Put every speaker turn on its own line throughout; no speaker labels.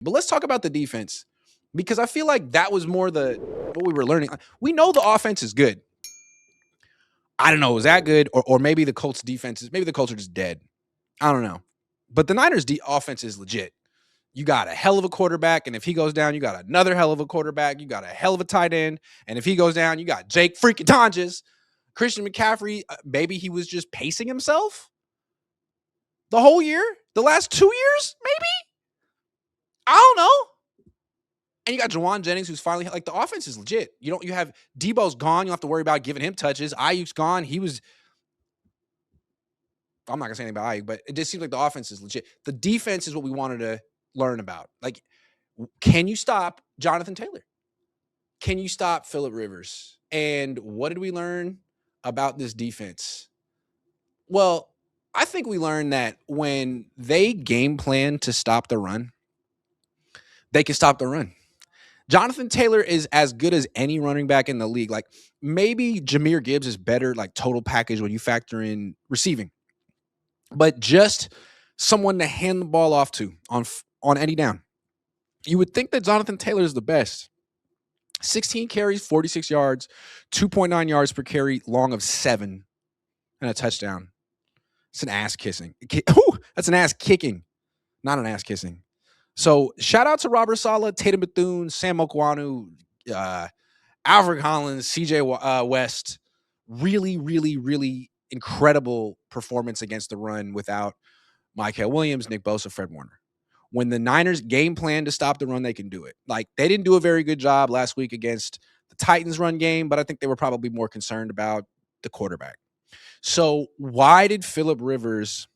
But let's talk about the defense because I feel like that was more what we were learning. We know the offense is good. I don't know, is that good? Or maybe the Colts defense maybe the Colts are just dead. I don't know. But the Niners offense is legit. You got a hell of a quarterback, and if he goes down, you got another hell of a quarterback. You got a hell of a tight end, and if he goes down, you got Jake freaking Tonjes. Christian McCaffrey, maybe he was just pacing himself the whole year, the last 2 years, maybe. I don't know. And you got Jawan Jennings, who's finally like the offense is legit. You have Debo's gone. You don't have to worry about giving him touches. Ayuk's gone. I'm not gonna say anything about Ayuk, but it just seems like the offense is legit. The defense is what we wanted to learn about. Like, can you stop Jonathan Taylor? Can you stop Phillip Rivers? And what did we learn about this defense? Well, I think we learned that when they game plan to stop the run, they can stop the run. Jonathan Taylor is as good as any running back in the league. Like, maybe Jahmyr Gibbs is better, like total package when you factor in receiving. But just someone to hand the ball off to on any down. You would think that Jonathan Taylor is the best. 16 carries, 46 yards, 2.9 yards per carry, long of 7, and a touchdown. It's an ass kissing. That's an ass kicking, not an ass kissing. So shout out to Robert Saleh, Tatum Bethune, Sam Okwanu, Alfred Collins, CJ West. Really, really, really incredible performance against the run without Mykel Williams, Nick Bosa, Fred Warner. When the Niners game plan to stop the run, they can do it. Like, they didn't do a very good job last week against the Titans run game, but I think they were probably more concerned about the quarterback. So why did Phillip Rivers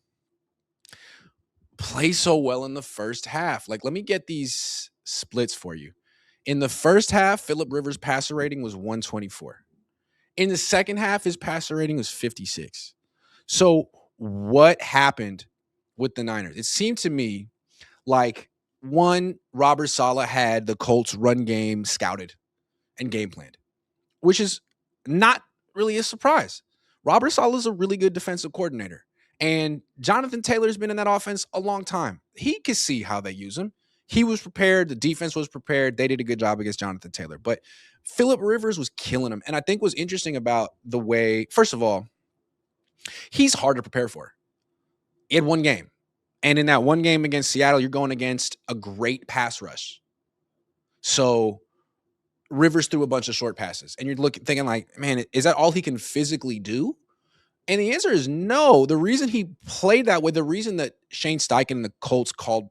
play so well in the first half? Like, let me get these splits for you. In the first half, Phillip Rivers' passer rating was 124. In the second half, his passer rating was 56. So what happened with the Niners? It seemed to me like, one, Robert Saleh had the Colts run game scouted and game planned, which is not really a surprise. Robert Saleh is a really good defensive coordinator. And Jonathan Taylor's been in that offense a long time. He could see how they use him. He was prepared. The defense was prepared. They did a good job against Jonathan Taylor. But Phillip Rivers was killing him. And I think what's interesting about the way, first of all, he's hard to prepare for. He had one game. And in that one game against Seattle, you're going against a great pass rush. So Rivers threw a bunch of short passes. And you're thinking like, man, is that all he can physically do? And the answer is no. The reason he played that way, the reason that Shane Steichen and the Colts called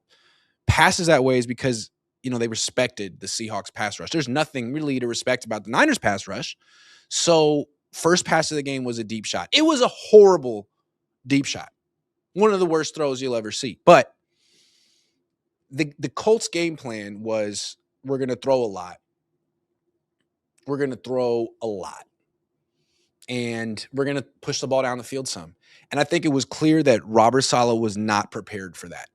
passes that way is because, they respected the Seahawks pass rush. There's nothing really to respect about the Niners pass rush. So first pass of the game was a deep shot. It was a horrible deep shot. One of the worst throws you'll ever see. But the Colts game plan was, we're going to throw a lot. We're going to throw a lot. And we're going to push the ball down the field some. And I think it was clear that Robert Saleh was not prepared for that.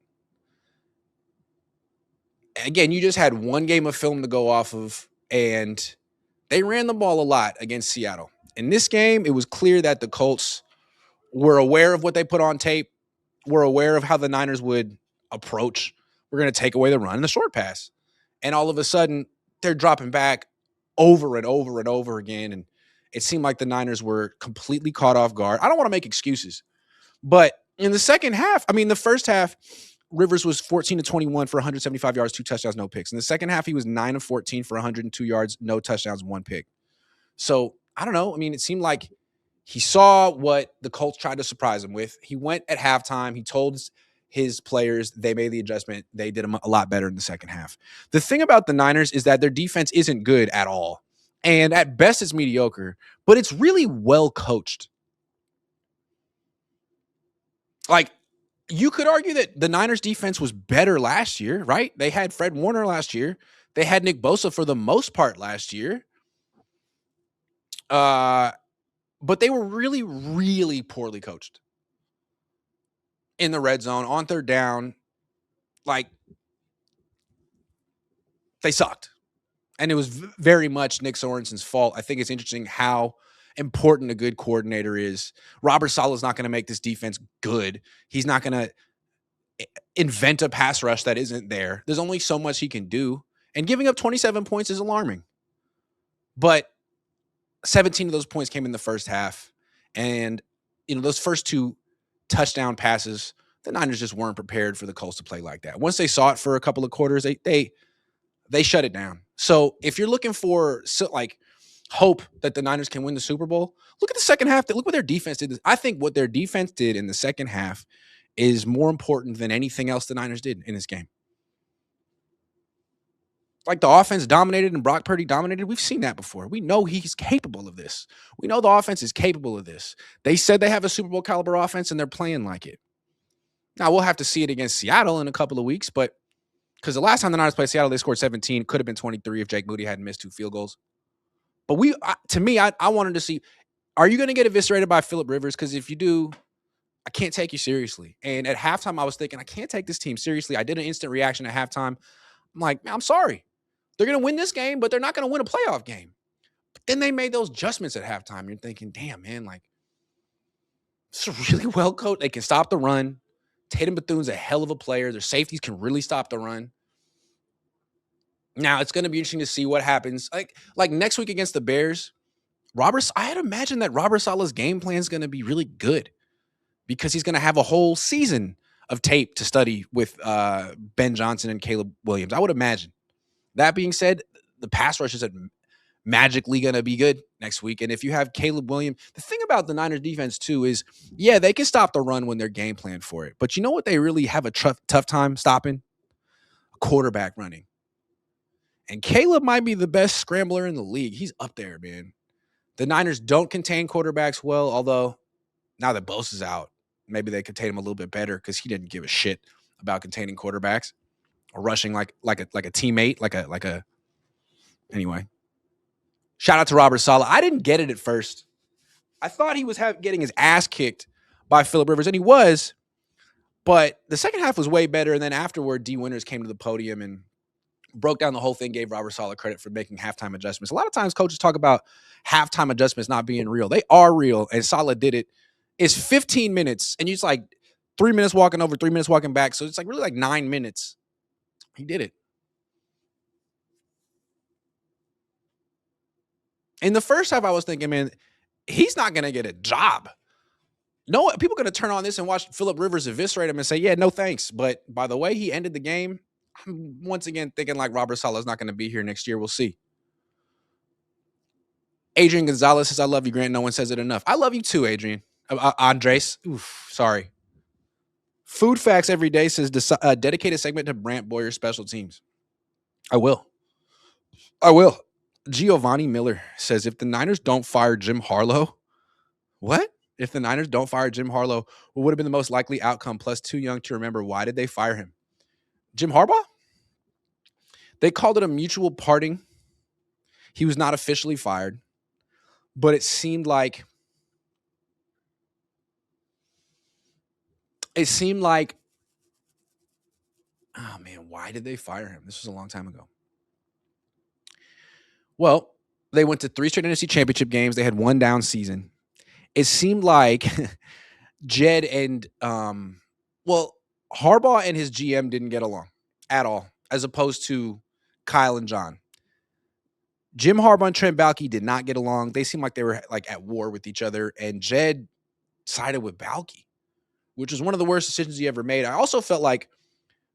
Again, you just had one game of film to go off of, and they ran the ball a lot against Seattle. In this game, it was clear that the Colts were aware of what they put on tape, were aware of how the Niners would approach. We're going to take away the run and the short pass. And all of a sudden, they're dropping back over and over and over again. And it seemed like the Niners were completely caught off guard. I don't want to make excuses, but in the second half, the first half, Rivers was 14-21 for 175 yards, 2 touchdowns, no picks. In the second half, he was 9-14 for 102 yards, no touchdowns, 1 pick. So I don't know. It seemed like he saw what the Colts tried to surprise him with. He went at halftime. He told his players, they made the adjustment. They did a lot better in the second half. The thing about the Niners is that their defense isn't good at all. And at best, it's mediocre, but it's really well coached. Like, you could argue that the Niners defense was better last year, right? They had Fred Warner last year. They had Nick Bosa for the most part last year. But they were really, really poorly coached in the red zone, on third down. Like, they sucked. And it was very much Nick Sorensen's fault. I think it's interesting how important a good coordinator is. Robert Saleh's not going to make this defense good. He's not going to invent a pass rush that isn't there. There's only so much he can do. And giving up 27 points is alarming. But 17 of those points came in the first half. And, those first two touchdown passes, the Niners just weren't prepared for the Colts to play like that. Once they saw it for a couple of quarters, they shut it down. So if you're looking for hope that the Niners can win the Super Bowl, look at the second half. Look what their defense did. I think what their defense did in the second half is more important than anything else the Niners did in this game. Like the offense dominated and Brock Purdy dominated. We've seen that before. We know he's capable of this. We know the offense is capable of this. They said they have a Super Bowl caliber offense and they're playing like it. Now we'll have to see it against Seattle in a couple of weeks, but because the last time the Niners played Seattle, they scored 17. Could have been 23 if Jake Moody hadn't missed 2 field goals. But I wanted to see, are you going to get eviscerated by Phillip Rivers? Because if you do, I can't take you seriously. And at halftime, I was thinking, I can't take this team seriously. I did an instant reaction at halftime. I'm like, man, I'm sorry. They're going to win this game, but they're not going to win a playoff game. But then they made those adjustments at halftime. You're thinking, damn, man, like, it's really well coached. They can stop the run. Tatum Bethune's a hell of a player. Their safeties can really stop the run. Now, it's going to be interesting to see what happens. Like next week against the Bears, I had imagined that Robert Saleh's game plan is going to be really good because he's going to have a whole season of tape to study with Ben Johnson and Caleb Williams. I would imagine. That being said, the pass rush is magically going to be good next week. And if you have Caleb Williams, the thing about the Niners defense too is, yeah, they can stop the run when they're game planned for it. But you know what they really have a tough time stopping? A quarterback running. And Caleb might be the best scrambler in the league. He's up there, man. The Niners don't contain quarterbacks well, although now that Bosa's out, maybe they contain him a little bit better because he didn't give a shit about containing quarterbacks or rushing like a teammate, like a. Anyway, shout out to Robert Saleh. I didn't get it at first. I thought he was getting his ass kicked by Phillip Rivers, and he was. But the second half was way better, and then afterward, D. Winters came to the podium and broke down the whole thing, gave Robert Saleh credit for making halftime adjustments. A lot of times coaches talk about halftime adjustments not being real. They are real, and Saleh did it. It's 15 minutes, and it's like 3 minutes walking over, 3 minutes walking back. So it's like really like 9 minutes. He did it. In the first half, I was thinking, man, he's not going to get a job. No, people are going to turn on this and watch Phillip Rivers eviscerate him and say, yeah, no thanks. But by the way he ended the game, I'm once again thinking like Robert Saleh is not going to be here next year. We'll see. Adrian Gonzalez says, I love you, Grant. No one says it enough. I love you too, Adrian. Andres. Oof, sorry. Food Facts Every Day says, dedicated segment to Brant Boyer special teams. I will. Giovanni Miller says, if the Niners don't fire Jim Harlow, what? If the Niners don't fire Jim Harlow, what would have been the most likely outcome? Plus, too young to remember. Why did they fire him? Jim Harbaugh? They called it a mutual parting. He was not officially fired, but it seemed like oh man, why did they fire him? This was a long time ago. Well, they went to 3 straight NFC championship games. They had 1 down season. It seemed like Jed and Harbaugh and his GM didn't get along at all, as opposed to Kyle and John. Jim Harbaugh and Trent Baalke did not get along. They seemed like they were like at war with each other, and Jed sided with Baalke, which was one of the worst decisions he ever made. I also felt like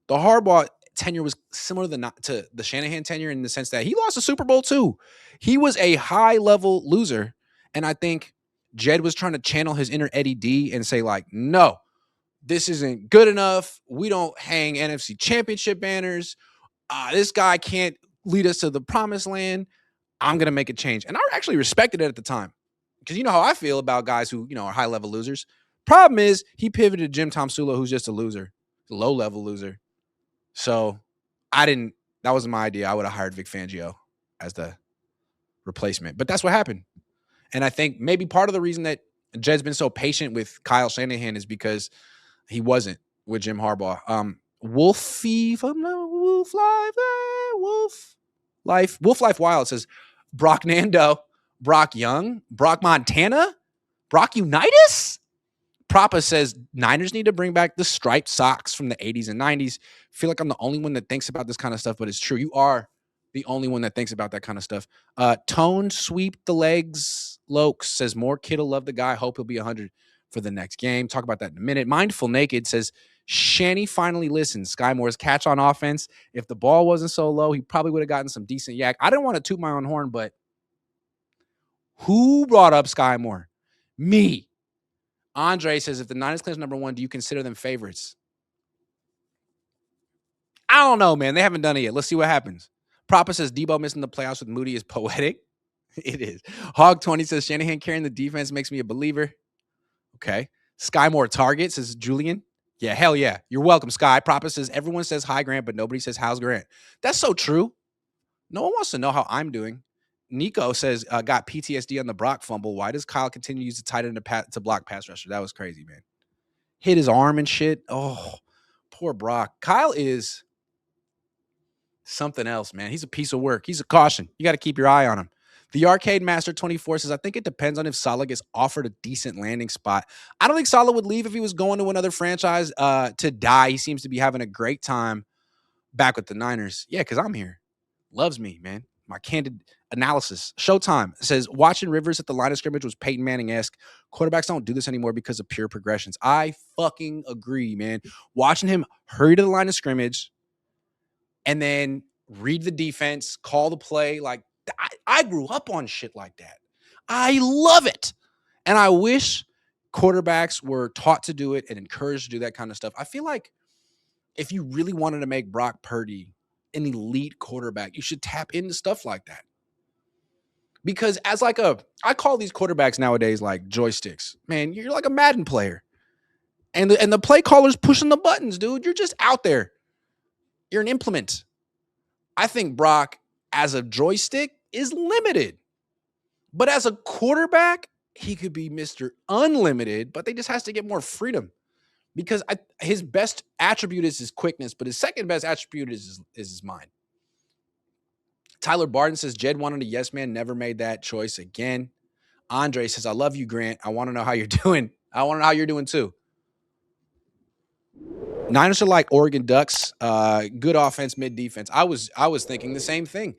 the Harbaugh tenure was similar to the Shanahan tenure in the sense that he lost a Super Bowl too. He was a high-level loser, and I think Jed was trying to channel his inner Eddie D and say like, no, this isn't good enough. We don't hang NFC championship banners. This guy can't lead us to the promised land. I'm going to make a change. And I actually respected it at the time because you know how I feel about guys who, are high-level losers. Problem is he pivoted to Jim Tomsula, who's just a loser, a low-level loser. So that wasn't my idea. I would have hired Vic Fangio as the replacement. But that's what happened. And I think maybe part of the reason that Jed's been so patient with Kyle Shanahan is because he wasn't with Jim Harbaugh. Wolf Life Wild says, Brock Nando, Brock Young, Brock Montana, Brock Unitas, Propa says Niners need to bring back the striped socks from the 80s and 90s. Feel like I'm the only one that thinks about this kind of stuff, but it's true. You are the only one that thinks about that kind of stuff. Tone sweep the legs. Lokes says more Kittle, love the guy. Hope he'll be 100 for the next game. Talk about that in a minute. Mindful Naked says Shanny finally listens. Sky Moore's catch on offense. If the ball wasn't so low, he probably would have gotten some decent yak. I didn't want to toot my own horn, but who brought up Sky Moore? Me. Andre says, if the Niners claim number 1, do you consider them favorites? I don't know, man. They haven't done it yet. Let's see what happens. Propa says, Debo missing the playoffs with Moody is poetic. It is. Hog20 says, Shanahan carrying the defense makes me a believer. Okay. Sky Moore target says, Julian. Yeah, hell yeah. You're welcome, Sky. Propa says, everyone says hi, Grant, but nobody says how's Grant. That's so true. No one wants to know how I'm doing. Nico says, got PTSD on the Brock fumble. Why does Kyle continue to use the tight end to block pass rusher? That was crazy, man. Hit his arm and shit. Oh, poor Brock. Kyle is something else, man. He's a piece of work. He's a caution. You got to keep your eye on him. The Arcade Master 24 says, I think it depends on if Salah gets offered a decent landing spot. I don't think Salah would leave if he was going to another franchise to die. He seems to be having a great time back with the Niners. Yeah, because I'm here. Loves me, man. My candid analysis. Showtime says, watching Rivers at the line of scrimmage was Peyton Manning-esque. Quarterbacks don't do this anymore because of pure progressions. I fucking agree, man. Watching him hurry to the line of scrimmage and then read the defense, call the play. Like, I grew up on shit like that. I love it. And I wish quarterbacks were taught to do it and encouraged to do that kind of stuff. I feel like if you really wanted to make Brock Purdy an elite quarterback, you should tap into stuff like that. Because I call these quarterbacks nowadays like joysticks. Man, you're like a Madden player. And the play caller's pushing the buttons, dude. You're just out there. You're an implement. I think Brock, as a joystick, is limited. But as a quarterback, he could be Mr. Unlimited, but they just has to get more freedom. Because his best attribute is his quickness, but his second best attribute is his mind. Tyler Barton says, Jed wanted a yes man, never made that choice again. Andre says, I love you, Grant. I want to know how you're doing. I want to know how you're doing too. Niners are like Oregon Ducks. Good offense, mid defense. I was thinking the same thing.